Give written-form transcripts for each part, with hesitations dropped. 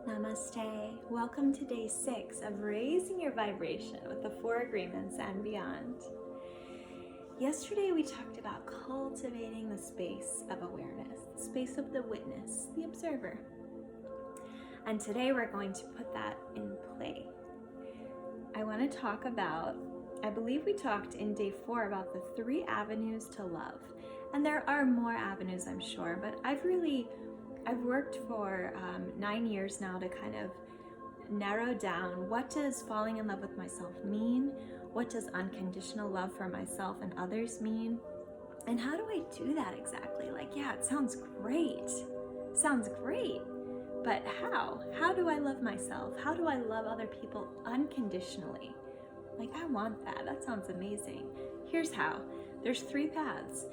Namaste. Welcome to day 6 of raising your vibration with the 4 agreements and beyond. Yesterday we talked about cultivating the space of awareness, the space of the witness, the observer. And today we're going to put that in play. I want to talk about, I believe we talked in day 4 about the 3 avenues to love. And there are more avenues, I'm sure, but I've worked for 9 years now to kind of narrow down what does falling in love with myself mean, what does unconditional love for myself and others mean, and how do I do that exactly? Like, yeah, it sounds great, but how? How do I love myself? How do I love other people unconditionally? Like, I want that. That sounds amazing. Here's how. There's 3 paths.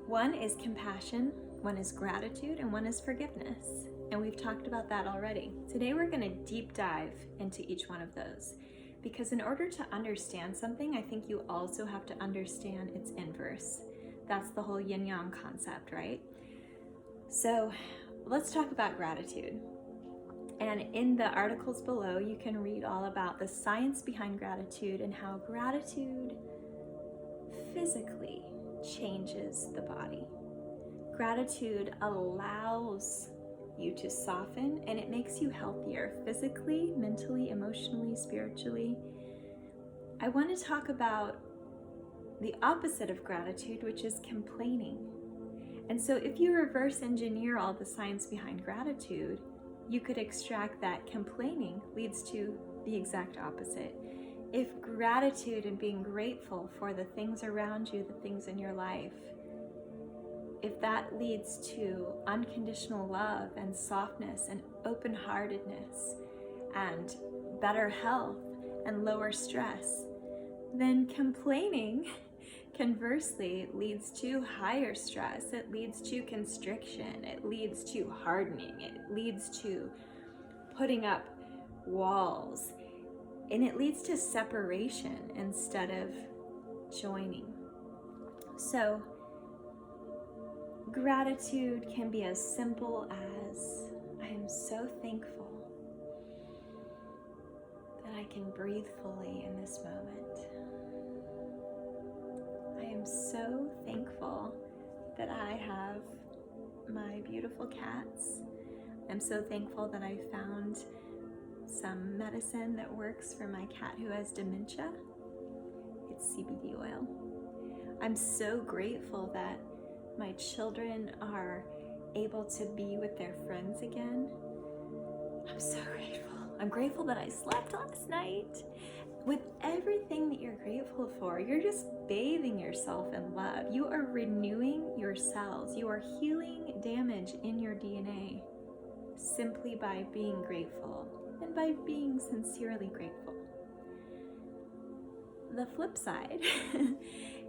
One is compassion, one is gratitude, and one is forgiveness. And we've talked about that already. Today we're going to deep dive into each one of those. Because in order to understand something, I think you also have to understand its inverse. That's the whole yin-yang concept, right? So let's talk about gratitude. And in the articles below, you can read all about the science behind gratitude and how gratitude physically changes the body. Gratitude allows you to soften, and it makes you healthier physically, mentally, emotionally, spiritually. I want to talk about the opposite of gratitude, which is complaining. And so if you reverse engineer all the science behind gratitude, you could extract that complaining leads to the exact opposite. If gratitude and being grateful for the things around you, the things in your life, if that leads to unconditional love and softness and open-heartedness and better health and lower stress, then complaining conversely leads to higher stress. It leads to constriction. It leads to hardening. It leads to putting up walls. And it leads to separation instead of joining. So gratitude can be as simple as, I am so thankful that I can breathe fully in this moment. I am so thankful that I have my beautiful cats. I'm so thankful that I found some medicine that works for my cat who has dementia. It's CBD oil. I'm so grateful that my children are able to be with their friends again. I'm so grateful. I'm grateful that I slept last night. With everything that you're grateful for, you're just bathing yourself in love. You are renewing your cells. You are healing damage in your DNA simply by being grateful and by being sincerely grateful. The flip side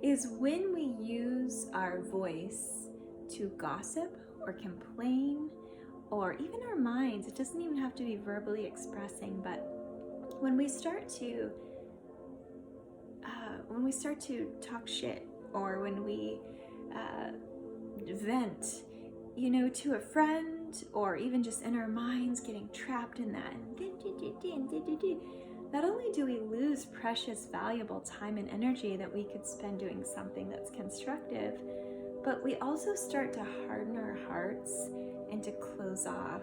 is when we use our voice to gossip or complain, or even our minds. It doesn't even have to be verbally expressing, but when we start to talk shit, or when we vent, to a friend, or even just in our minds, getting trapped in that, not only do we lose precious, valuable time and energy that we could spend doing something that's constructive, but we also start to harden our hearts and to close off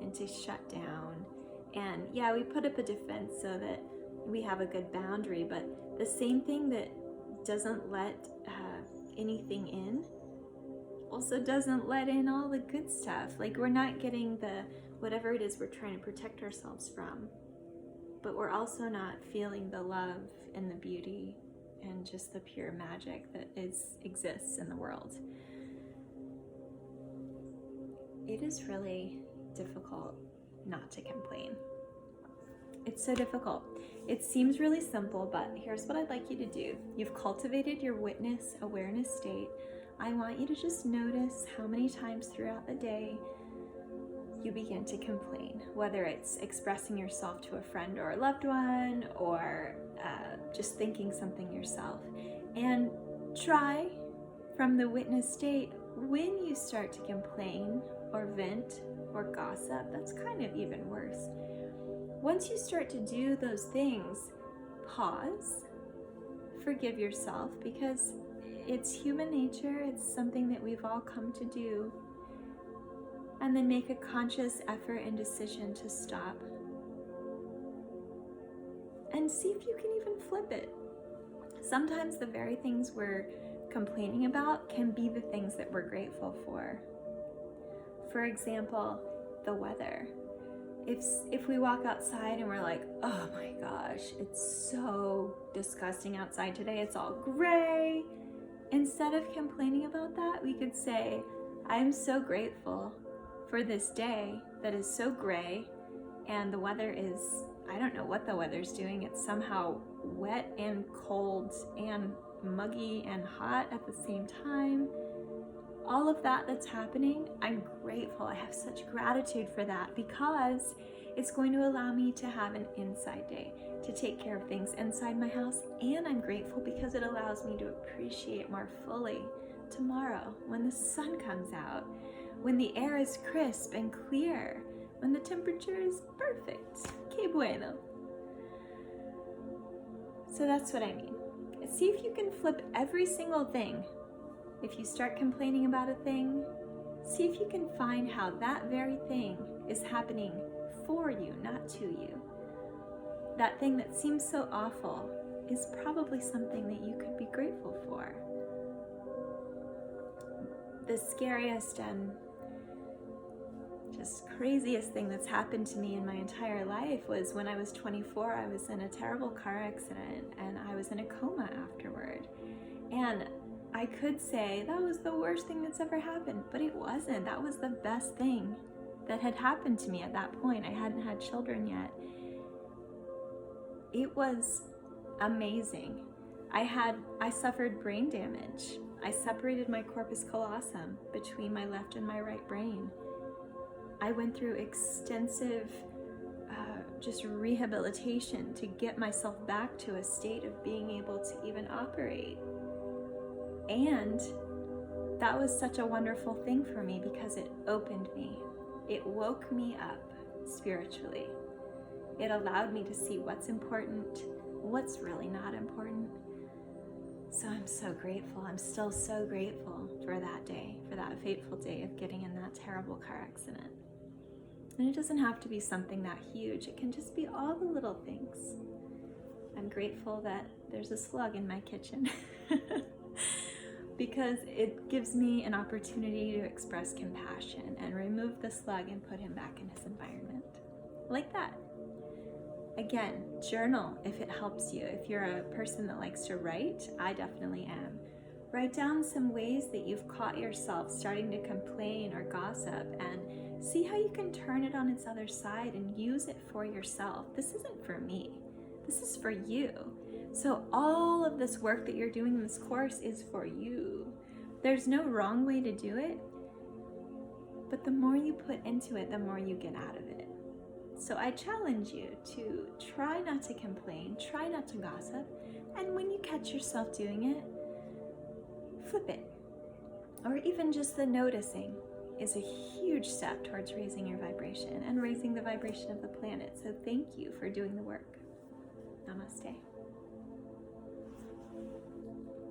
and to shut down. And yeah, we put up a defense so that we have a good boundary, but the same thing that doesn't let anything in also doesn't let in all the good stuff. Like, we're not getting the whatever it is we're trying to protect ourselves from, but we're also not feeling the love and the beauty and just the pure magic that exists in the world. It is really difficult not to complain. It's so difficult. It seems really simple, but here's what I'd like you to do. You've cultivated your witness awareness state. I want you to just notice how many times throughout the day you begin to complain, whether it's expressing yourself to a friend or a loved one, or just thinking something yourself. And try from the witness state, when you start to complain or vent or gossip, that's kind of even worse. Once you start to do those things, pause, forgive yourself, because it's human nature, it's something that we've all come to do, and then make a conscious effort and decision to stop. And see if you can even flip it. Sometimes the very things we're complaining about can be the things that we're grateful for. For example, the weather. If we walk outside and we're like, oh my gosh, it's so disgusting outside today, it's all gray. Instead of complaining about that, we could say, I'm so grateful for this day that is so gray, and the weather is, I don't know what the weather's doing, it's somehow wet and cold and muggy and hot at the same time. All of that that's happening, I'm grateful. I have such gratitude for that, because it's going to allow me to have an inside day, to take care of things inside my house. And I'm grateful because it allows me to appreciate more fully tomorrow when the sun comes out, when the air is crisp and clear, when the temperature is perfect. Que bueno. So that's what I mean. See if you can flip every single thing. If you start complaining about a thing, see if you can find how that very thing is happening for you, not to you. That thing that seems so awful is probably something that you could be grateful for. The scariest and just craziest thing that's happened to me in my entire life was when I was 24. I was in a terrible car accident and I was in a coma afterward. And I could say that was the worst thing that's ever happened, but it wasn't. That was the best thing that had happened to me at that point. I hadn't had children yet. It was amazing. I suffered brain damage. I separated my corpus callosum between my left and my right brain. I went through extensive just rehabilitation to get myself back to a state of being able to even operate. And that was such a wonderful thing for me because it opened me. It woke me up spiritually. It allowed me to see what's important, what's really not important. So I'm so grateful. I'm still so grateful for that day, for that fateful day of getting in that terrible car accident. And it doesn't have to be something that huge. It can just be all the little things. I'm grateful that there's a slug in my kitchen because it gives me an opportunity to express compassion and remove the slug and put him back in his environment. Like that. Again, journal if it helps you. If you're a person that likes to write, I definitely am. Write down some ways that you've caught yourself starting to complain or gossip, and see how you can turn it on its other side and use it for yourself. This isn't for me. This is for you. So all of this work that you're doing in this course is for you. There's no wrong way to do it, but the more you put into it, the more you get out of it. So I challenge you to try not to complain, try not to gossip, and when you catch yourself doing it, flip it. Or even just the noticing is a huge step towards raising your vibration and raising the vibration of the planet. So thank you for doing the work. Namaste.